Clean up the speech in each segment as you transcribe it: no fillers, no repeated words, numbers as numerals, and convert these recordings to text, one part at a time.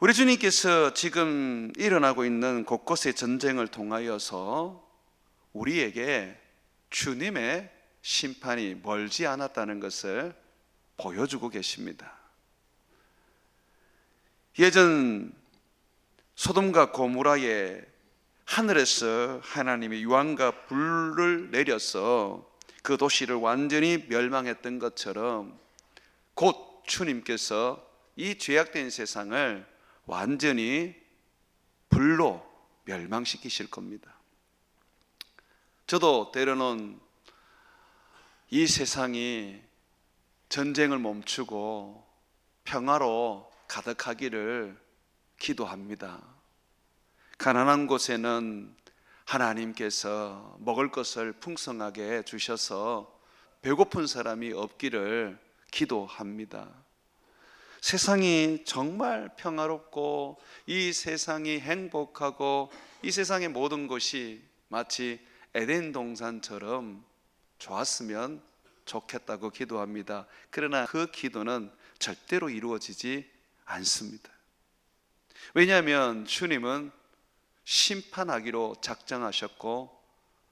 우리 주님께서 지금 일어나고 있는 곳곳의 전쟁을 통하여서 우리에게 주님의 심판이 멀지 않았다는 것을 보여주고 계십니다. 예전 소돔과 고모라에 하늘에서 하나님이 유황과 불을 내려서 그 도시를 완전히 멸망했던 것처럼 곧 주님께서 이 죄악된 세상을 완전히 불로 멸망시키실 겁니다. 저도 때로는 이 세상이 전쟁을 멈추고 평화로 가득하기를 기도합니다. 가난한 곳에는 하나님께서 먹을 것을 풍성하게 주셔서 배고픈 사람이 없기를 기도합니다. 세상이 정말 평화롭고 이 세상이 행복하고 이 세상의 모든 것이 마치 에덴 동산처럼 좋았으면 좋겠다고 기도합니다. 그러나 그 기도는 절대로 이루어지지 않습니다. 왜냐하면 주님은 심판하기로 작정하셨고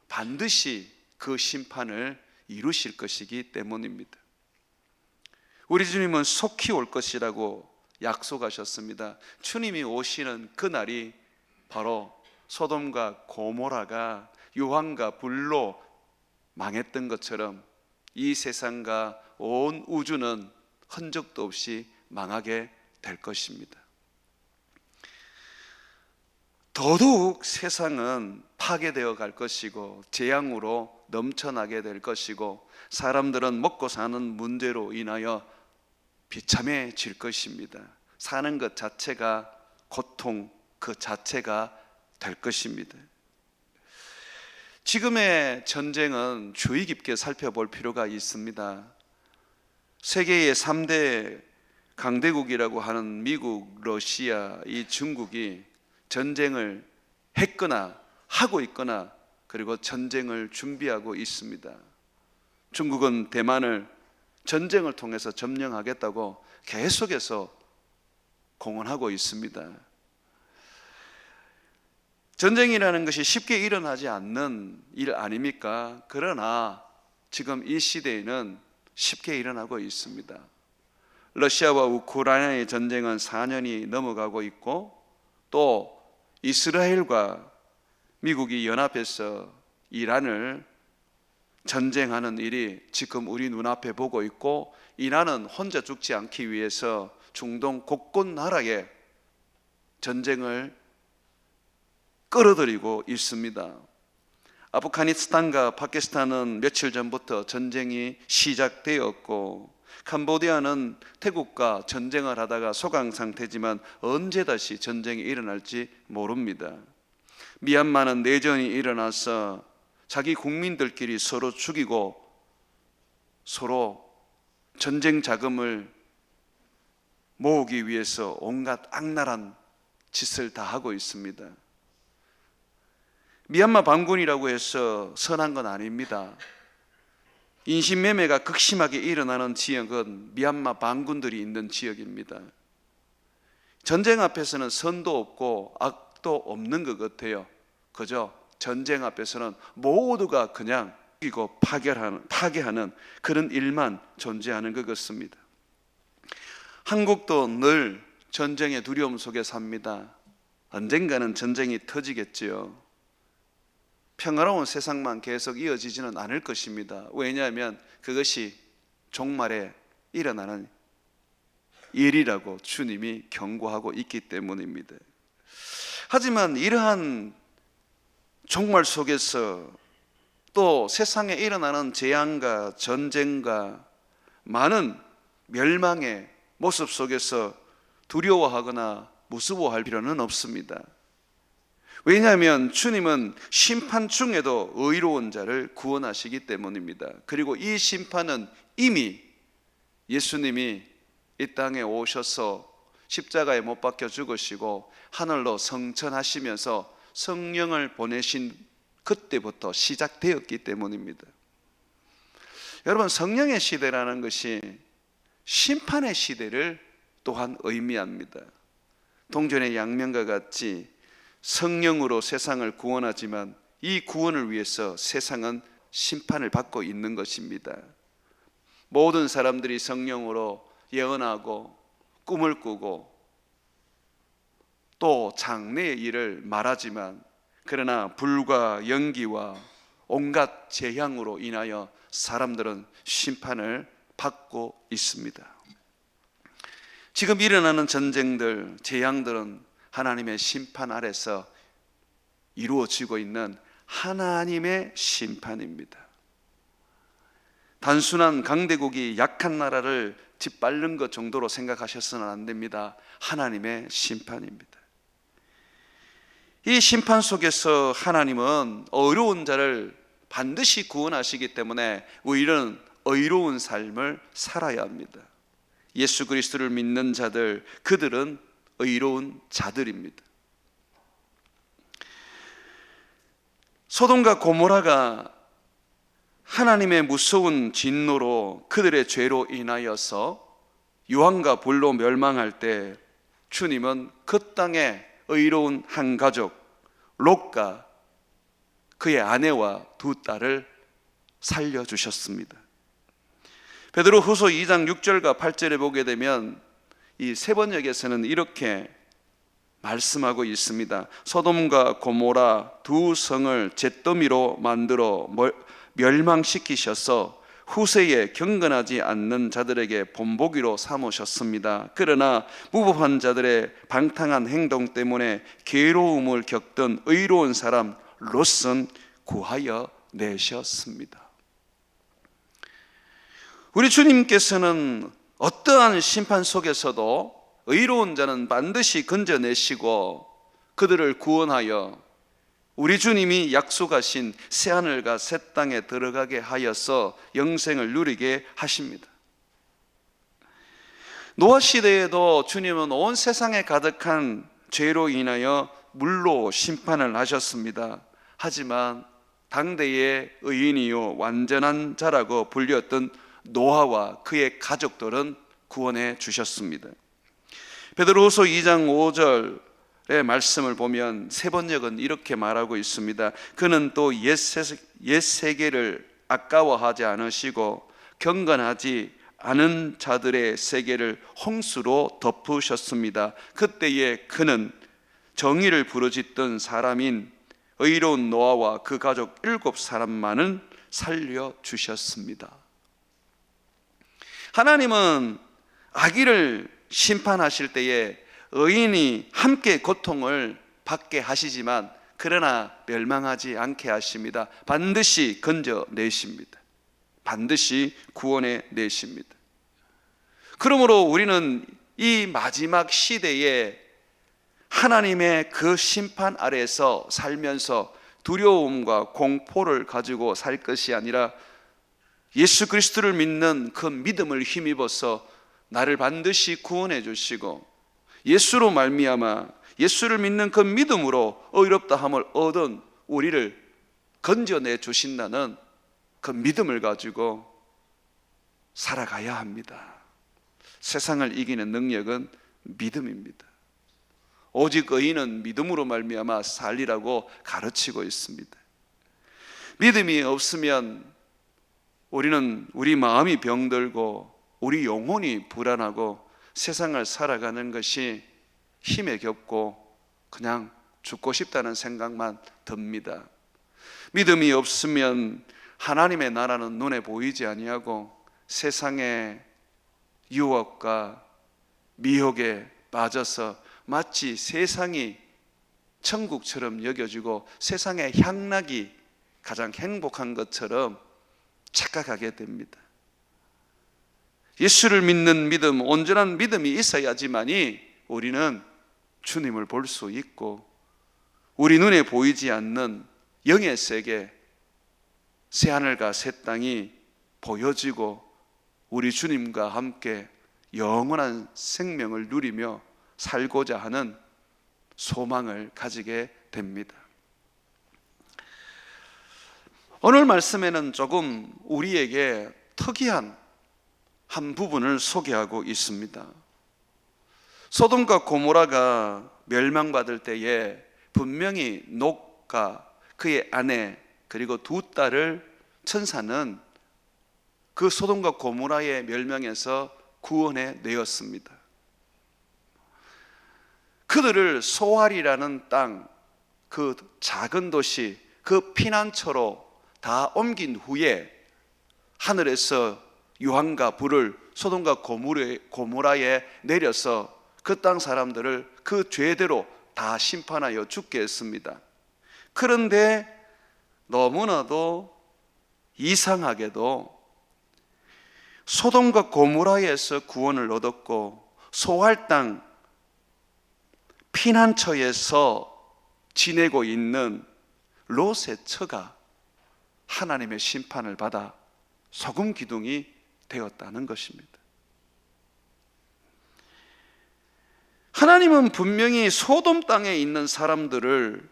반드시 그 심판을 이루실 것이기 때문입니다. 우리 주님은 속히 올 것이라고 약속하셨습니다. 주님이 오시는 그날이 바로 소돔과 고모라가 유황과 불로 망했던 것처럼 이 세상과 온 우주는 흔적도 없이 망하게 될 것입니다. 더더욱 세상은 파괴되어 갈 것이고 재앙으로 넘쳐나게 될 것이고 사람들은 먹고 사는 문제로 인하여 비참해질 것입니다. 사는 것 자체가 고통 그 자체가 될 것입니다. 지금의 전쟁은 주의 깊게 살펴볼 필요가 있습니다. 세계의 3대 강대국이라고 하는 미국, 러시아, 이 중국이 전쟁을 했거나 하고 있거나 그리고 전쟁을 준비하고 있습니다. 중국은 대만을 전쟁을 통해서 점령하겠다고 계속해서 공언하고 있습니다. 전쟁이라는 것이 쉽게 일어나지 않는 일 아닙니까? 그러나 지금 이 시대에는 쉽게 일어나고 있습니다. 러시아와 우크라이나의 전쟁은 4년이 넘어가고 있고 또 이스라엘과 미국이 연합해서 이란을 전쟁하는 일이 지금 우리 눈앞에 보고 있고 이란은 혼자 죽지 않기 위해서 중동 곳곳 나라에 전쟁을 끌어들이고 있습니다. 아프가니스탄과 파키스탄은 며칠 전부터 전쟁이 시작되었고 캄보디아는 태국과 전쟁을 하다가 소강 상태지만 언제 다시 전쟁이 일어날지 모릅니다. 미얀마는 내전이 일어나서 자기 국민들끼리 서로 죽이고 서로 전쟁 자금을 모으기 위해서 온갖 악랄한 짓을 다 하고 있습니다. 미얀마 반군이라고 해서 선한 건 아닙니다. 인신매매가 극심하게 일어나는 지역은 미얀마 반군들이 있는 지역입니다. 전쟁 앞에서는 선도 없고 악도 없는 것 같아요. 그저 전쟁 앞에서는 모두가 그냥 죽이고 파괴하는 그런 일만 존재하는 것 같습니다. 한국도 늘 전쟁의 두려움 속에 삽니다. 언젠가는 전쟁이 터지겠지요. 평화로운 세상만 계속 이어지지는 않을 것입니다. 왜냐하면 그것이 종말에 일어나는 일이라고 주님이 경고하고 있기 때문입니다. 하지만 이러한 종말 속에서 또 세상에 일어나는 재앙과 전쟁과 많은 멸망의 모습 속에서 두려워하거나 무서워할 필요는 없습니다. 왜냐하면 주님은 심판 중에도 의로운 자를 구원하시기 때문입니다. 그리고 이 심판은 이미 예수님이 이 땅에 오셔서 십자가에 못 박혀 죽으시고 하늘로 성천하시면서 성령을 보내신 그때부터 시작되었기 때문입니다. 여러분, 성령의 시대라는 것이 심판의 시대를 또한 의미합니다. 동전의 양면과 같이 성령으로 세상을 구원하지만 이 구원을 위해서 세상은 심판을 받고 있는 것입니다. 모든 사람들이 성령으로 예언하고 꿈을 꾸고 또 장래의 일을 말하지만, 그러나 불과 연기와 온갖 재앙으로 인하여 사람들은 심판을 받고 있습니다. 지금 일어나는 전쟁들, 재앙들은 하나님의 심판 아래서 이루어지고 있는 하나님의 심판입니다. 단순한 강대국이 약한 나라를 짓밟는 것 정도로 생각하셔서는 안 됩니다. 하나님의 심판입니다. 이 심판 속에서 하나님은 어려운 자를 반드시 구원하시기 때문에 우리는 의로운 삶을 살아야 합니다. 예수 그리스도를 믿는 자들, 그들은 의로운 자들입니다. 소돔과 고모라가 하나님의 무서운 진노로 그들의 죄로 인하여서 유황과 불로 멸망할 때 주님은 그 땅에 의로운 한 가족 롯과 그의 아내와 두 딸을 살려주셨습니다. 베드로후서 2장 6절과 8절에 보게 되면 이 세번역에서는 이렇게 말씀하고 있습니다. 소돔과 고모라 두 성을 잿더미로 만들어 멸망시키셔서 후세에 경건하지 않는 자들에게 본보기로 삼으셨습니다. 그러나 무법한 자들의 방탕한 행동 때문에 괴로움을 겪던 의로운 사람 롯은 구하여 내셨습니다. 우리 주님께서는 어떠한 심판 속에서도 의로운 자는 반드시 건져내시고 그들을 구원하여 우리 주님이 약속하신 새하늘과 새 땅에 들어가게 하여서 영생을 누리게 하십니다. 노아 시대에도 주님은 온 세상에 가득한 죄로 인하여 물로 심판을 하셨습니다. 하지만 당대의 의인이요 완전한 자라고 불렸던 노아와 그의 가족들은 구원해 주셨습니다. 베드로후서 2장 5절의 말씀을 보면 세번역은 이렇게 말하고 있습니다. 그는 또 옛 세계를 아까워하지 않으시고 경건하지 않은 자들의 세계를 홍수로 덮으셨습니다. 그때에 그는 정의를 부르짖던 사람인 의로운 노아와 그 가족 7사람만은 살려주셨습니다. 하나님은 악인을 심판하실 때에 의인이 함께 고통을 받게 하시지만 그러나 멸망하지 않게 하십니다. 반드시 건져내십니다. 반드시 구원해 내십니다. 그러므로 우리는 이 마지막 시대에 하나님의 그 심판 아래에서 살면서 두려움과 공포를 가지고 살 것이 아니라 예수 그리스도를 믿는 그 믿음을 힘입어서 나를 반드시 구원해 주시고 예수로 말미암아 예수를 믿는 그 믿음으로 의롭다함을 얻은 우리를 건져내 주신다는 그 믿음을 가지고 살아가야 합니다. 세상을 이기는 능력은 믿음입니다. 오직 의인은 믿음으로 말미암아 살리라고 가르치고 있습니다. 믿음이 없으면 우리는 우리 마음이 병들고 우리 영혼이 불안하고 세상을 살아가는 것이 힘에 겹고 그냥 죽고 싶다는 생각만 듭니다. 믿음이 없으면 하나님의 나라는 눈에 보이지 아니하고 세상의 유혹과 미혹에 빠져서 마치 세상이 천국처럼 여겨지고 세상의 향락이 가장 행복한 것처럼 착각하게 됩니다. 예수를 믿는 믿음, 온전한 믿음이 있어야지만이 우리는 주님을 볼 수 있고 우리 눈에 보이지 않는 영의 세계, 새하늘과 새 땅이 보여지고 우리 주님과 함께 영원한 생명을 누리며 살고자 하는 소망을 가지게 됩니다. 오늘 말씀에는 조금 우리에게 특이한 한 부분을 소개하고 있습니다. 소돔과 고모라가 멸망받을 때에 분명히 롯과 그의 아내 그리고 두 딸을 천사는 그 소돔과 고모라의 멸망에서 구원해 내었습니다. 그들을 소알이라는 땅, 그 작은 도시, 그 피난처로 다 옮긴 후에 하늘에서 유황과 불을 소돔과 고모라에 내려서 그 땅 사람들을 그 죄대로 다 심판하여 죽게 했습니다. 그런데 너무나도 이상하게도 소돔과 고모라에서 구원을 얻었고 소알 땅 피난처에서 지내고 있는 롯의 처가 하나님의 심판을 받아 소금 기둥이 되었다는 것입니다. 하나님은 분명히 소돔 땅에 있는 사람들을,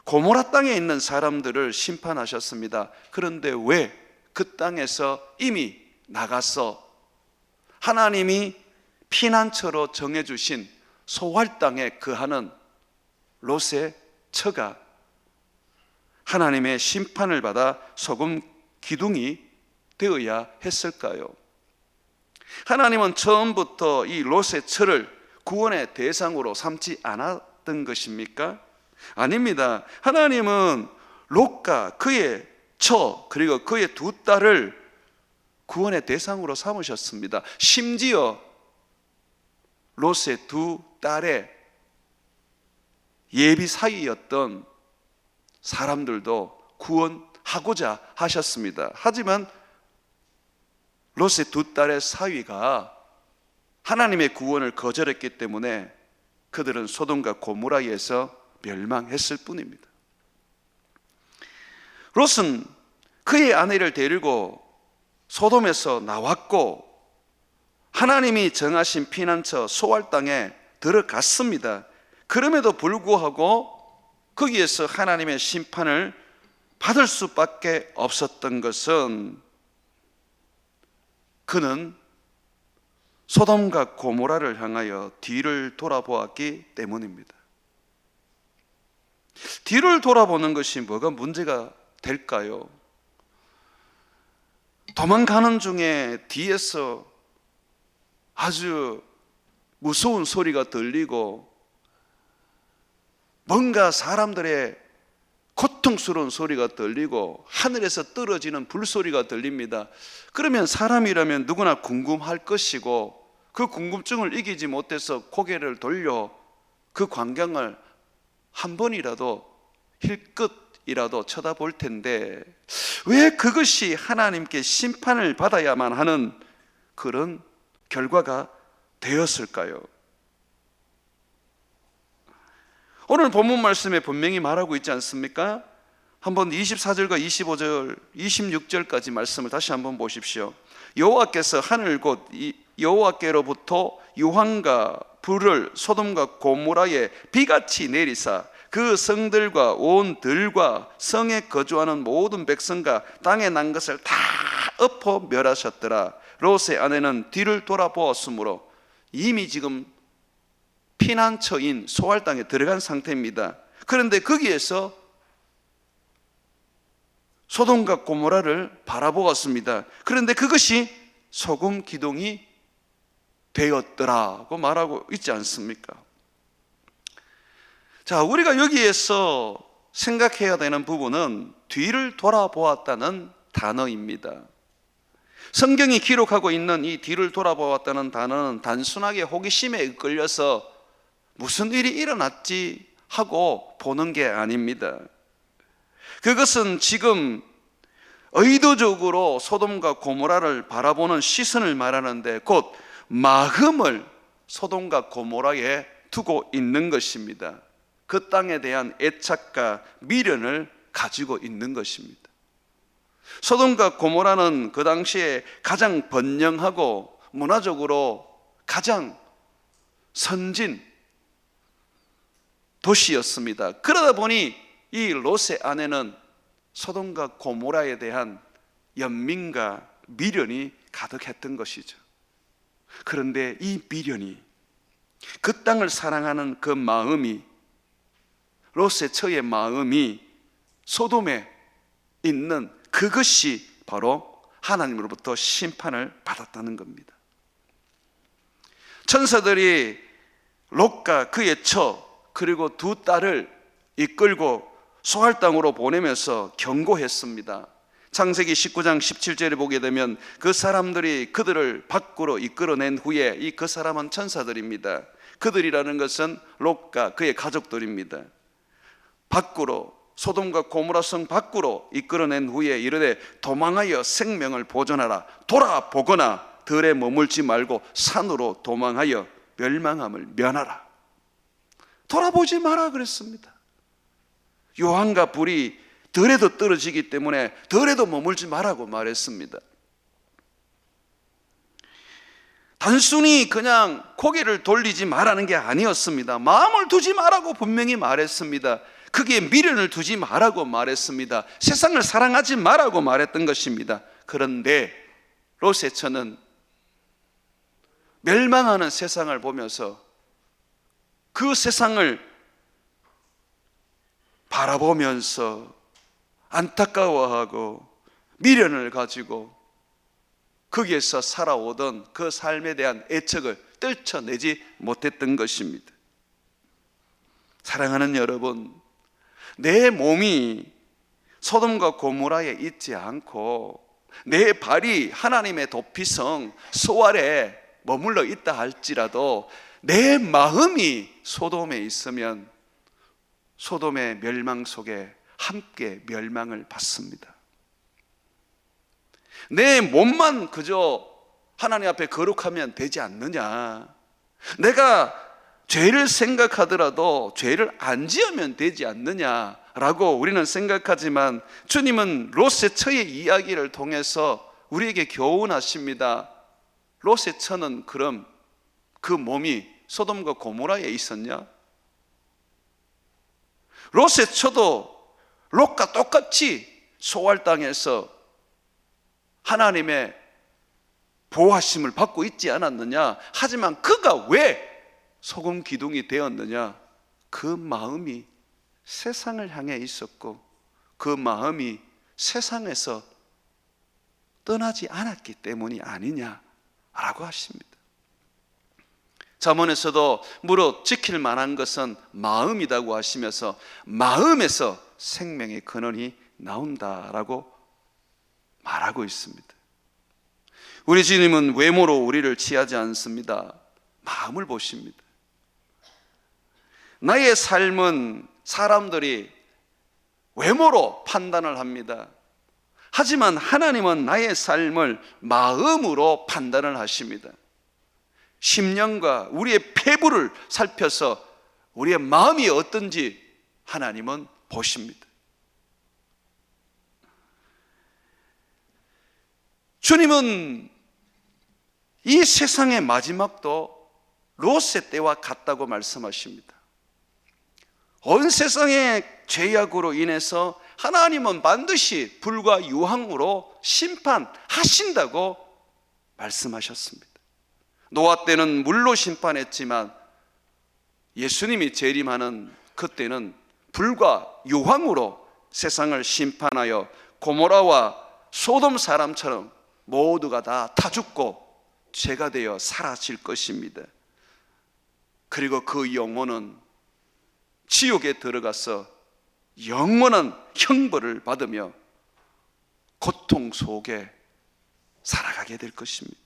고모라 땅에 있는 사람들을 심판하셨습니다. 그런데 왜 그 땅에서 이미 나가서 하나님이 피난처로 정해주신 소알 땅에 거하는 롯의 처가 하나님의 심판을 받아 소금 기둥이 되어야 했을까요? 하나님은 처음부터 이 롯의 처를 구원의 대상으로 삼지 않았던 것입니까? 아닙니다. 하나님은 롯과 그의 처 그리고 그의 두 딸을 구원의 대상으로 삼으셨습니다. 심지어 롯의 두 딸의 예비 사위였던 사람들도 구원하고자 하셨습니다. 하지만 롯의 두 딸의 사위가 하나님의 구원을 거절했기 때문에 그들은 소돔과 고모라에서 멸망했을 뿐입니다. 롯은 그의 아내를 데리고 소돔에서 나왔고 하나님이 정하신 피난처 소알 땅에 들어갔습니다. 그럼에도 불구하고 거기에서 하나님의 심판을 받을 수밖에 없었던 것은 그는 소돔과 고모라를 향하여 뒤를 돌아보았기 때문입니다. 뒤를 돌아보는 것이 뭐가 문제가 될까요? 도망가는 중에 뒤에서 아주 무서운 소리가 들리고 뭔가 사람들의 고통스러운 소리가 들리고 하늘에서 떨어지는 불소리가 들립니다. 그러면 사람이라면 누구나 궁금할 것이고 그 궁금증을 이기지 못해서 고개를 돌려 그 광경을 한 번이라도 힐끗이라도 쳐다볼 텐데 왜 그것이 하나님께 심판을 받아야만 하는 그런 결과가 되었을까요? 오늘 본문 말씀에 분명히 말하고 있지 않습니까? 한번 24절과 25절, 26절까지 말씀을 다시 한번 보십시오. 여호와께서 하늘 곧 여호와께로부터 유황과 불을 소돔과 고모라에 비같이 내리사 그 성들과 온 들과 성에 거주하는 모든 백성과 땅에 난 것을 다 엎어 멸하셨더라. 롯의 아내는 뒤를 돌아보았으므로 이미 지금 피난처인 소알 땅에 들어간 상태입니다. 그런데 거기에서 소돔과 고모라를 바라보았습니다. 그런데 그것이 소금 기둥이 되었더라고 말하고 있지 않습니까? 자, 우리가 여기에서 생각해야 되는 부분은 뒤를 돌아보았다는 단어입니다. 성경이 기록하고 있는 이 뒤를 돌아보았다는 단어는 단순하게 호기심에 이끌려서 무슨 일이 일어났지 하고 보는 게 아닙니다. 그것은 지금 의도적으로 소돔과 고모라를 바라보는 시선을 말하는데 곧 마음을 소돔과 고모라에 두고 있는 것입니다. 그 땅에 대한 애착과 미련을 가지고 있는 것입니다. 소돔과 고모라는 그 당시에 가장 번영하고 문화적으로 가장 선진 도시였습니다. 그러다 보니 이 롯의 아내는 소돔과 고모라에 대한 연민과 미련이 가득했던 것이죠. 그런데 이 미련이 그 땅을 사랑하는 그 마음이, 롯의 처의 마음이 소돔에 있는 그것이 바로 하나님으로부터 심판을 받았다는 겁니다. 천사들이 롯과 그의 처 그리고 두 딸을 이끌고 소할 땅으로 보내면서 경고했습니다. 창세기 19장 17절에 보게 되면 그 사람들이 그들을 밖으로 이끌어낸 후에, 이 그 사람은 천사들입니다. 그들이라는 것은 롯과 그의 가족들입니다. 밖으로, 소돔과 고모라 성 밖으로 이끌어낸 후에 이르되 도망하여 생명을 보존하라. 돌아보거나 들에 머물지 말고 산으로 도망하여 멸망함을 면하라. 돌아보지 마라 그랬습니다. 요한과 불이 들에도 떨어지기 때문에 들에도 머물지 말라고 말했습니다. 단순히 그냥 고개를 돌리지 말라는 게 아니었습니다. 마음을 두지 말라고 분명히 말했습니다. 거기에 미련을 두지 말라고 말했습니다. 세상을 사랑하지 말라고 말했던 것입니다. 그런데 롯의 처는 멸망하는 세상을 보면서 그 세상을 바라보면서 안타까워하고 미련을 가지고 거기에서 살아오던 그 삶에 대한 애착을 떨쳐내지 못했던 것입니다. 사랑하는 여러분, 내 몸이 소돔과 고모라에 있지 않고 내 발이 하나님의 도피성 소 아래 머물러 있다 할지라도 내 마음이 소돔에 있으면 소돔의 멸망 속에 함께 멸망을 받습니다. 내 몸만 그저 하나님 앞에 거룩하면 되지 않느냐, 내가 죄를 생각하더라도 죄를 안 지으면 되지 않느냐라고 우리는 생각하지만 주님은 롯의 처의 이야기를 통해서 우리에게 교훈하십니다. 롯의 처는 그럼 그 몸이 소돔과 고모라에 있었냐? 롯의 처도 롯과 똑같이 소알 땅에서 하나님의 보호하심을 받고 있지 않았느냐? 하지만 그가 왜 소금 기둥이 되었느냐? 그 마음이 세상을 향해 있었고 그 마음이 세상에서 떠나지 않았기 때문이 아니냐라고 하십니다. 잠언에서도 무릇 지킬 만한 것은 마음이라고 하시면서 마음에서 생명의 근원이 나온다라고 말하고 있습니다. 우리 주님은 외모로 우리를 취하지 않습니다. 마음을 보십니다. 나의 삶은 사람들이 외모로 판단을 합니다. 하지만 하나님은 나의 삶을 마음으로 판단을 하십니다. 심령과 우리의 폐부를 살펴서 우리의 마음이 어떤지 하나님은 보십니다. 주님은 이 세상의 마지막도 롯의 때와 같다고 말씀하십니다. 온 세상의 죄악으로 인해서 하나님은 반드시 불과 유황으로 심판하신다고 말씀하셨습니다. 노아 때는 물로 심판했지만 예수님이 재림하는 그때는 불과 유황으로 세상을 심판하여 고모라와 소돔 사람처럼 모두가 다 죽고 죄가 되어 사라질 것입니다. 그리고 그 영혼은 지옥에 들어가서 영원한 형벌을 받으며 고통 속에 살아가게 될 것입니다.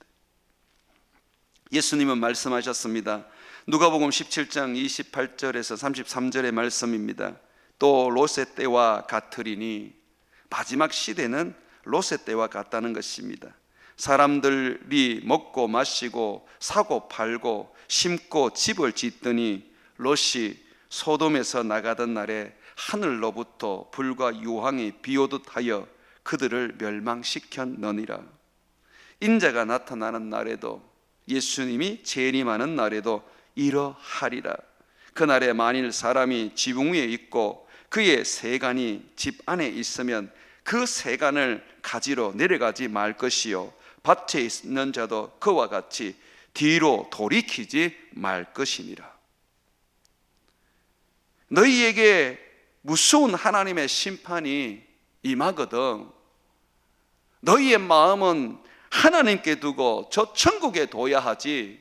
예수님은 말씀하셨습니다. 누가복음 17장 28절에서 33절의 말씀입니다. 또 롯의 때와 같으리니, 마지막 시대는 롯의 때와 같다는 것입니다. 사람들이 먹고 마시고 사고 팔고 심고 집을 짓더니 롯이 소돔에서 나가던 날에 하늘로부터 불과 유황이 비오듯 하여 그들을 멸망시켰느니라. 인자가 나타나는 날에도, 예수님이 재림하는 날에도 이러하리라. 그날에 만일 사람이 지붕 위에 있고 그의 세간이 집 안에 있으면 그 세간을 가지러 내려가지 말 것이요, 밭에 있는 자도 그와 같이 뒤로 돌이키지 말 것이니라. 너희에게 무서운 하나님의 심판이 임하거든 너희의 마음은 하나님께 두고 저 천국에 둬야 하지,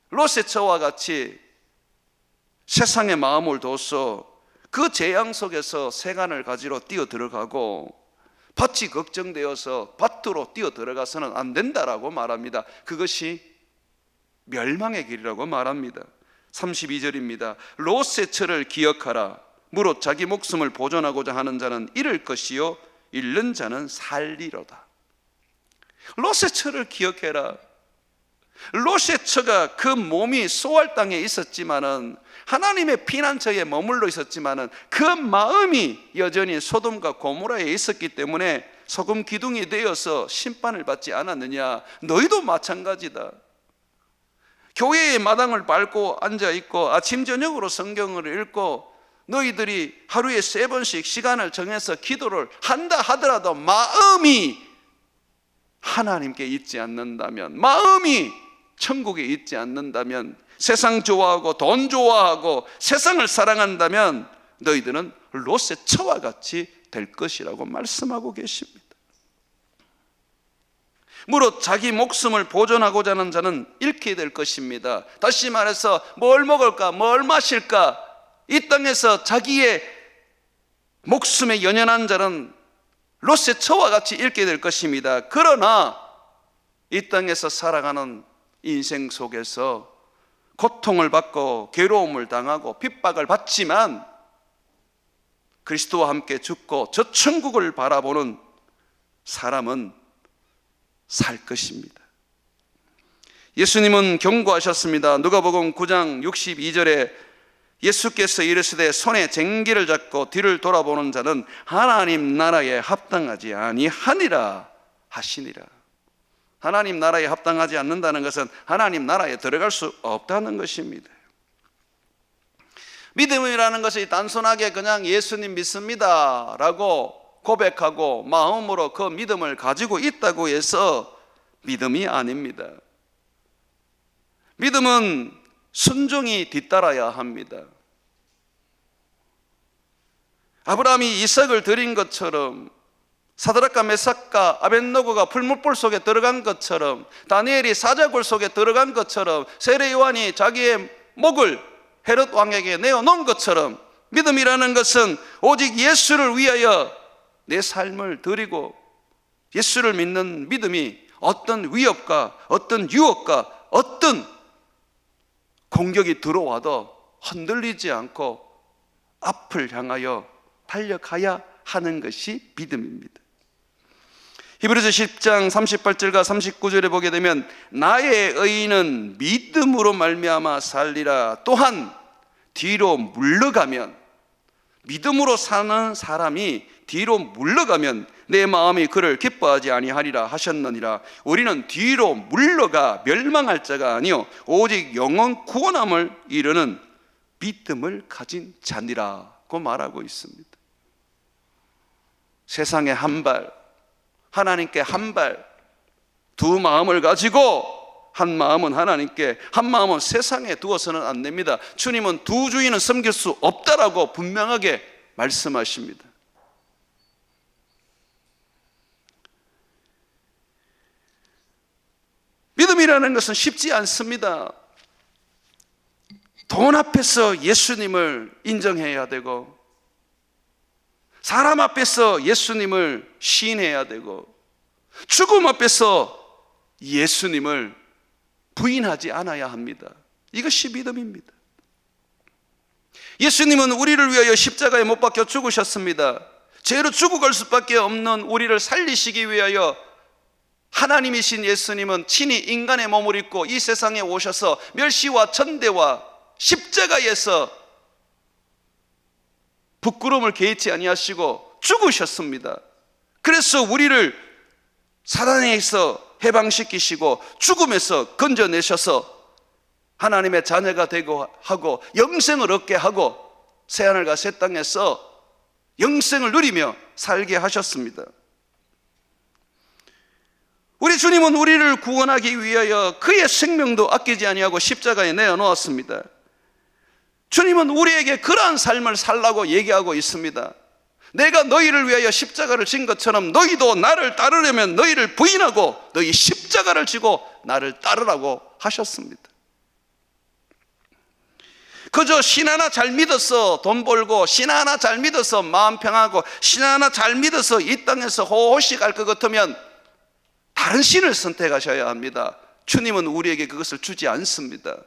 롯의 처와 같이 세상의 마음을 둬서 그 재앙 속에서 세간을 가지러 뛰어 들어가고 밭이 걱정되어서 밭으로 뛰어 들어가서는 안 된다라고 말합니다. 그것이 멸망의 길이라고 말합니다. 32절입니다. 롯의 처를 기억하라. 무릇 자기 목숨을 보존하고자 하는 자는 잃을 것이요 잃는 자는 살리로다. 롯의 처를 기억해라. 롯의 처가 그 몸이 소알 땅에 있었지만은, 하나님의 피난처에 머물러 있었지만은 그 마음이 여전히 소돔과 고모라에 있었기 때문에 소금 기둥이 되어서 심판을 받지 않았느냐. 너희도 마찬가지다. 교회의 마당을 밟고 앉아있고 아침 저녁으로 성경을 읽고 너희들이 하루에 3번씩 시간을 정해서 기도를 한다 하더라도 마음이 하나님께 있지 않는다면, 마음이 천국에 있지 않는다면, 세상 좋아하고 돈 좋아하고 세상을 사랑한다면 너희들은 롯의 처와 같이 될 것이라고 말씀하고 계십니다. 무릇 자기 목숨을 보존하고자 하는 자는 잃게 될 것입니다. 다시 말해서 뭘 먹을까 뭘 마실까, 이 땅에서 자기의 목숨에 연연한 자는 롯의 처와 같이 잃게 될 것입니다. 그러나 이 땅에서 살아가는 인생 속에서 고통을 받고 괴로움을 당하고 핍박을 받지만 그리스도와 함께 죽고 저 천국을 바라보는 사람은 살 것입니다. 예수님은 경고하셨습니다. 누가복음 9장 62절에 예수께서 이르시되 손에 쟁기를 잡고 뒤를 돌아보는 자는 하나님 나라에 합당하지 아니하니라 하시니라. 하나님 나라에 합당하지 않는다는 것은 하나님 나라에 들어갈 수 없다는 것입니다. 믿음이라는 것이 단순하게 그냥 예수님 믿습니다 라고 고백하고 마음으로 그 믿음을 가지고 있다고 해서 믿음이 아닙니다. 믿음은 순종이 뒤따라야 합니다. 아브라함이 이삭을 드린 것처럼, 사드락과 메삭과 아벳노고가 풀무불 속에 들어간 것처럼, 다니엘이 사자굴 속에 들어간 것처럼, 세례 요한이 자기의 목을 헤롯 왕에게 내어놓은 것처럼, 믿음이라는 것은 오직 예수를 위하여 내 삶을 드리고 예수를 믿는 믿음이 어떤 위협과 어떤 유혹과 어떤 공격이 들어와도 흔들리지 않고 앞을 향하여 달려가야 하는 것이 믿음입니다. 히브리서 10장 38절과 39절에 보게 되면 나의 의인은 믿음으로 말미암아 살리라. 또한 뒤로 물러가면, 믿음으로 사는 사람이 뒤로 물러가면 내 마음이 그를 기뻐하지 아니하리라 하셨느니라. 우리는 뒤로 물러가 멸망할 자가 아니요 오직 영원 구원함을 이루는 믿음을 가진 자니라고 말하고 있습니다. 세상에 한 발, 하나님께 한 발, 두 마음을 가지고 한 마음은 하나님께, 한 마음은 세상에 두어서는 안 됩니다. 주님은 두 주인은 섬길 수 없다라고 분명하게 말씀하십니다. 믿음이라는 것은 쉽지 않습니다. 돈 앞에서 예수님을 인정해야 되고, 사람 앞에서 예수님을 시인해야 되고, 죽음 앞에서 예수님을 부인하지 않아야 합니다. 이것이 믿음입니다. 예수님은 우리를 위하여 십자가에 못 박혀 죽으셨습니다. 죄로 죽어갈 수밖에 없는 우리를 살리시기 위하여 하나님이신 예수님은 친히 인간의 몸을 입고 이 세상에 오셔서 멸시와 천대와 십자가에서 부끄러움을 개의치 아니하시고 죽으셨습니다. 그래서 우리를 사단에서 해방시키시고 죽음에서 건져내셔서 하나님의 자녀가 되고 하고 영생을 얻게 하고 새하늘과 새 땅에서 영생을 누리며 살게 하셨습니다. 우리 주님은 우리를 구원하기 위하여 그의 생명도 아끼지 아니하고 십자가에 내어놓았습니다. 주님은 우리에게 그러한 삶을 살라고 얘기하고 있습니다. 내가 너희를 위하여 십자가를 진 것처럼 너희도 나를 따르려면 너희를 부인하고 너희 십자가를 지고 나를 따르라고 하셨습니다. 그저 신 하나 잘 믿어서 돈 벌고, 신 하나 잘 믿어서 마음 평하고, 신 하나 잘 믿어서 이 땅에서 호호시 갈 것 같으면 다른 신을 선택하셔야 합니다. 주님은 우리에게 그것을 주지 않습니다.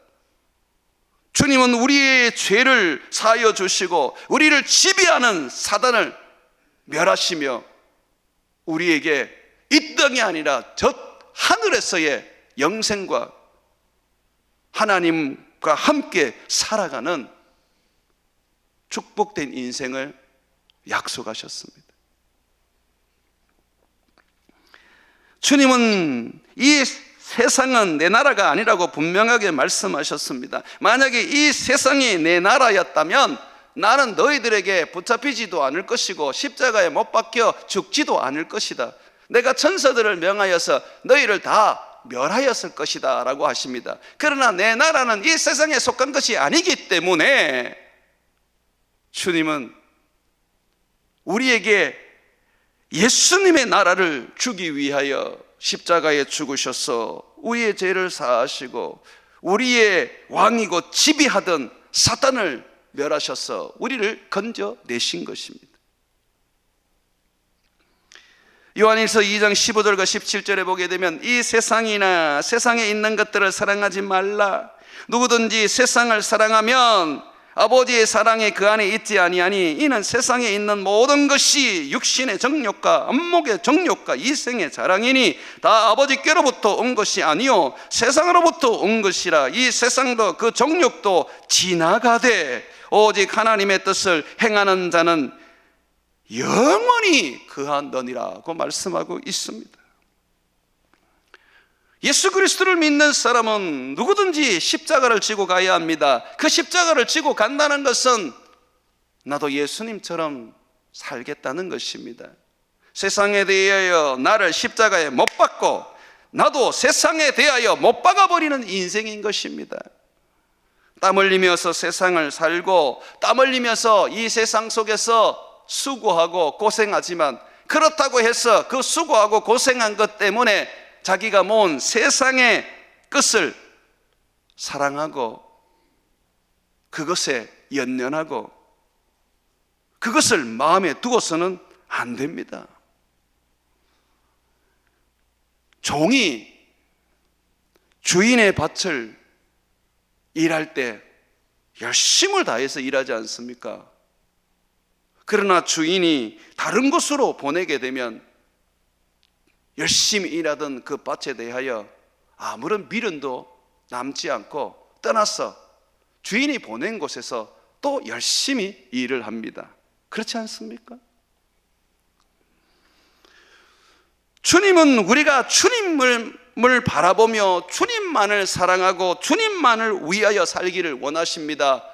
주님은 우리의 죄를 사하여 주시고 우리를 지배하는 사단을 멸하시며 우리에게 이 땅이 아니라 저 하늘에서의 영생과 하나님과 함께 살아가는 축복된 인생을 약속하셨습니다. 주님은 이 세상은 내 나라가 아니라고 분명하게 말씀하셨습니다. 만약에 이 세상이 내 나라였다면 나는 너희들에게 붙잡히지도 않을 것이고 십자가에 못 박혀 죽지도 않을 것이다. 내가 천사들을 명하여서 너희를 다 멸하였을 것이다 라고 하십니다. 그러나 내 나라는 이 세상에 속한 것이 아니기 때문에 주님은 우리에게 예수님의 나라를 주기 위하여 십자가에 죽으셔서 우리의 죄를 사하시고 우리의 왕이고 지배하던 사탄을 멸하셔서 우리를 건져내신 것입니다. 요한일서 2장 15절과 17절에 보게 되면 이 세상이나 세상에 있는 것들을 사랑하지 말라. 누구든지 세상을 사랑하면 아버지의 사랑이 그 안에 있지 아니하니 이는 세상에 있는 모든 것이 육신의 정욕과 안목의 정욕과 이생의 자랑이니 다 아버지께로부터 온 것이 아니요 세상으로부터 온 것이라. 이 세상도 그 정욕도 지나가되 오직 하나님의 뜻을 행하는 자는 영원히 그하느니라고 말씀하고 있습니다. 예수 그리스도를 믿는 사람은 누구든지 십자가를 지고 가야 합니다. 그 십자가를 지고 간다는 것은 나도 예수님처럼 살겠다는 것입니다. 세상에 대하여 나를 십자가에 못 박고 나도 세상에 대하여 못 박아버리는 인생인 것입니다. 땀 흘리면서 세상을 살고 땀 흘리면서 이 세상 속에서 수고하고 고생하지만 그렇다고 해서 그 수고하고 고생한 것 때문에 자기가 모은 세상의 끝을 사랑하고 그것에 연연하고 그것을 마음에 두고서는 안 됩니다. 종이 주인의 밭을 일할 때 열심을 다해서 일하지 않습니까? 그러나 주인이 다른 곳으로 보내게 되면 열심히 일하던 그 밭에 대하여 아무런 미련도 남지 않고 떠나서 주인이 보낸 곳에서 또 열심히 일을 합니다. 그렇지 않습니까? 주님은 우리가 주님을 바라보며 주님만을 사랑하고 주님만을 위하여 살기를 원하십니다.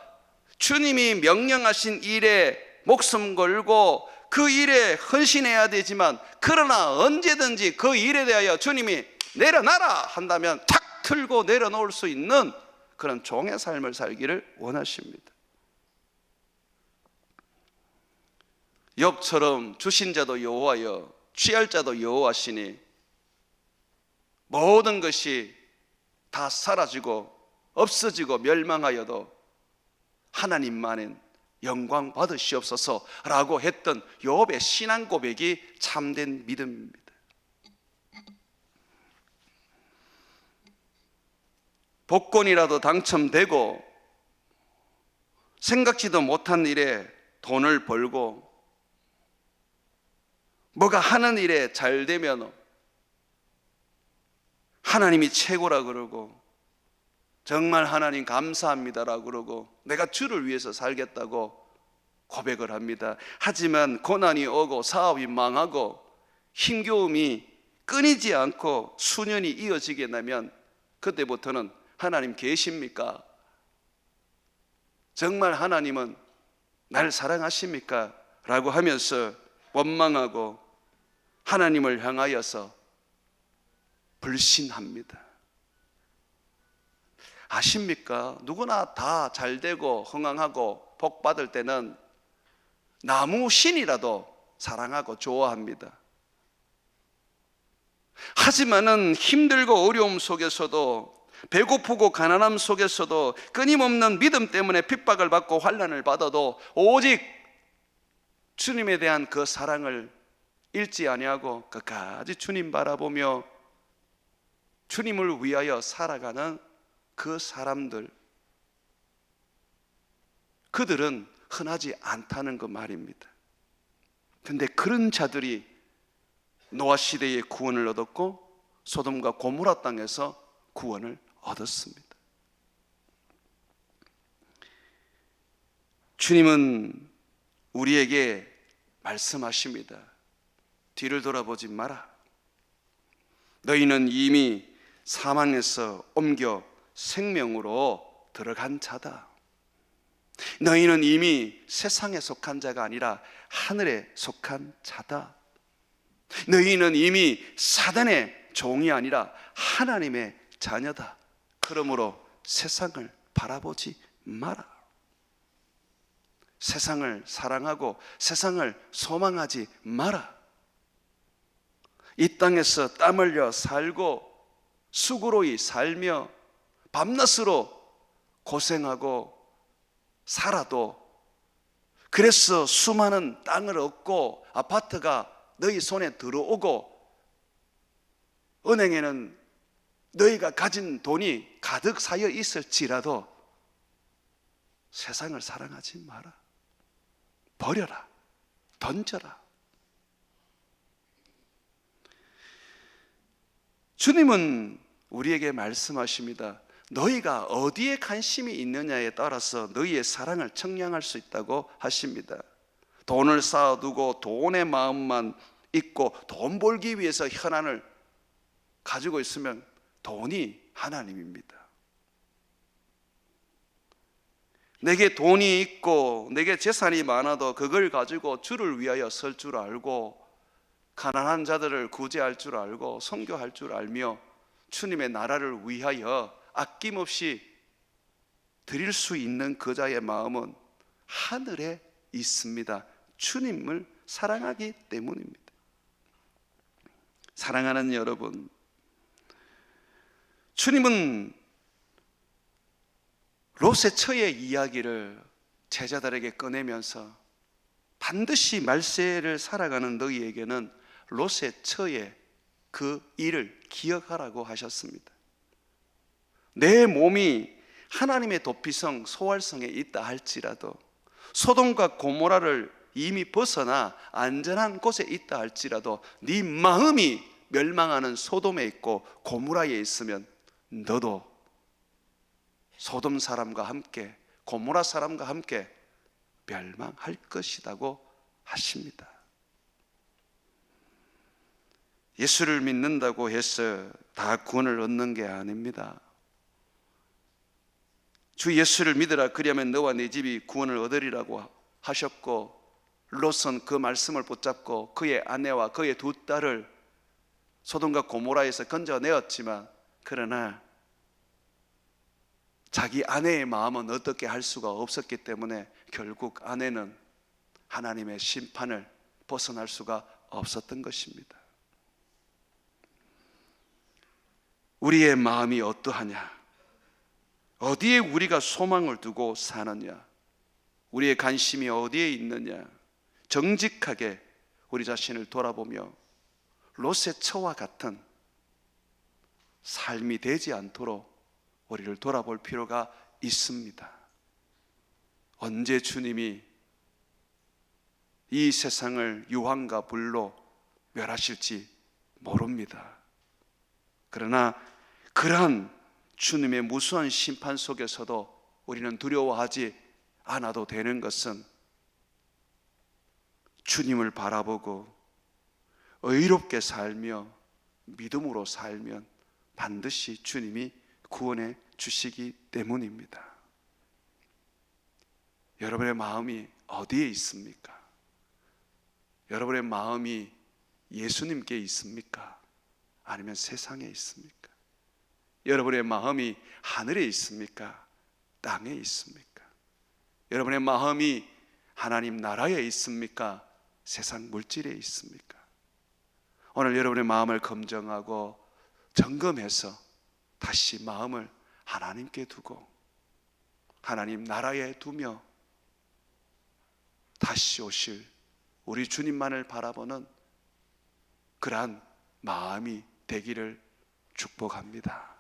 주님이 명령하신 일에 목숨 걸고 그 일에 헌신해야 되지만 그러나 언제든지 그 일에 대하여 주님이 내려놔라 한다면 탁 틀고 내려놓을 수 있는 그런 종의 삶을 살기를 원하십니다. 욥처럼 주신 자도 여호와여 취할 자도 여호와시니 모든 것이 다 사라지고 없어지고 멸망하여도 하나님만은 영광 받으시옵소서라고 했던 욥의 신앙 고백이 참된 믿음입니다. 복권이라도 당첨되고 생각지도 못한 일에 돈을 벌고 뭐가 하는 일에 잘 되면 하나님이 최고라 그러고 정말 하나님 감사합니다라고 그러고 내가 주를 위해서 살겠다고 고백을 합니다. 하지만 고난이 오고 사업이 망하고 힘겨움이 끊이지 않고 수년이 이어지게 되면 그때부터는 하나님 계십니까? 정말 하나님은 날 사랑하십니까? 라고 하면서 원망하고 하나님을 향하여서 불신합니다. 아십니까? 누구나 다 잘되고 흥왕하고 복 받을 때는 나무 신이라도 사랑하고 좋아합니다. 하지만은 힘들고 어려움 속에서도, 배고프고 가난함 속에서도, 끊임없는 믿음 때문에 핍박을 받고 환난을 받아도 오직 주님에 대한 그 사랑을 잃지 아니하고 끝까지 주님 바라보며 주님을 위하여 살아가는 그 사람들, 그들은 흔하지 않다는 그 말입니다. 그런데 그런 자들이 노아 시대에 구원을 얻었고 소돔과 고모라 땅에서 구원을 얻었습니다. 주님은 우리에게 말씀하십니다. 뒤를 돌아보지 마라. 너희는 이미 사망에서 옮겨 생명으로 들어간 자다. 너희는 이미 세상에 속한 자가 아니라 하늘에 속한 자다. 너희는 이미 사단의 종이 아니라 하나님의 자녀다. 그러므로 세상을 바라보지 마라. 세상을 사랑하고 세상을 소망하지 마라. 이 땅에서 땀 흘려 살고 수고로이 살며 밤낮으로 고생하고 살아도, 그래서 수많은 땅을 얻고 아파트가 너희 손에 들어오고 은행에는 너희가 가진 돈이 가득 쌓여 있을지라도 세상을 사랑하지 마라. 버려라. 던져라. 주님은 우리에게 말씀하십니다. 너희가 어디에 관심이 있느냐에 따라서 너희의 사랑을 청량할 수 있다고 하십니다. 돈을 쌓아두고 돈의 마음만 있고 돈 벌기 위해서 현안을 가지고 있으면 돈이 하나님입니다. 내게 돈이 있고 내게 재산이 많아도 그걸 가지고 주를 위하여 설 줄 알고 가난한 자들을 구제할 줄 알고 선교할 줄 알며 주님의 나라를 위하여 아낌없이 드릴 수 있는 그 자의 마음은 하늘에 있습니다. 주님을 사랑하기 때문입니다. 사랑하는 여러분, 주님은 롯의 처의 이야기를 제자들에게 꺼내면서 반드시 말세를 살아가는 너희에게는 롯의 처의 그 일을 기억하라고 하셨습니다. 내 몸이 하나님의 도피성 소활성에 있다 할지라도, 소돔과 고모라를 이미 벗어나 안전한 곳에 있다 할지라도 네 마음이 멸망하는 소돔에 있고 고모라에 있으면 너도 소돔 사람과 함께 고모라 사람과 함께 멸망할 것이라고 하십니다. 예수를 믿는다고 해서 다 구원을 얻는 게 아닙니다. 주 예수를 믿으라, 그리하면 너와 네 집이 구원을 얻으리라고 하셨고, 롯은 그 말씀을 붙잡고 그의 아내와 그의 두 딸을 소돔과 고모라에서 건져내었지만, 그러나 자기 아내의 마음은 어떻게 할 수가 없었기 때문에 결국 아내는 하나님의 심판을 벗어날 수가 없었던 것입니다. 우리의 마음이 어떠하냐? 어디에 우리가 소망을 두고 사느냐? 우리의 관심이 어디에 있느냐? 정직하게 우리 자신을 돌아보며 롯의 처와 같은 삶이 되지 않도록 우리를 돌아볼 필요가 있습니다. 언제 주님이 이 세상을 유황과 불로 멸하실지 모릅니다. 그러나 그러한 주님의 무수한 심판 속에서도 우리는 두려워하지 않아도 되는 것은 주님을 바라보고 의롭게 살며 믿음으로 살면 반드시 주님이 구원해 주시기 때문입니다. 여러분의 마음이 어디에 있습니까? 여러분의 마음이 예수님께 있습니까? 아니면 세상에 있습니까? 여러분의 마음이 하늘에 있습니까? 땅에 있습니까? 여러분의 마음이 하나님 나라에 있습니까? 세상 물질에 있습니까? 오늘 여러분의 마음을 검증하고 점검해서 다시 마음을 하나님께 두고 하나님 나라에 두며 다시 오실 우리 주님만을 바라보는 그러한 마음이 되기를 축복합니다.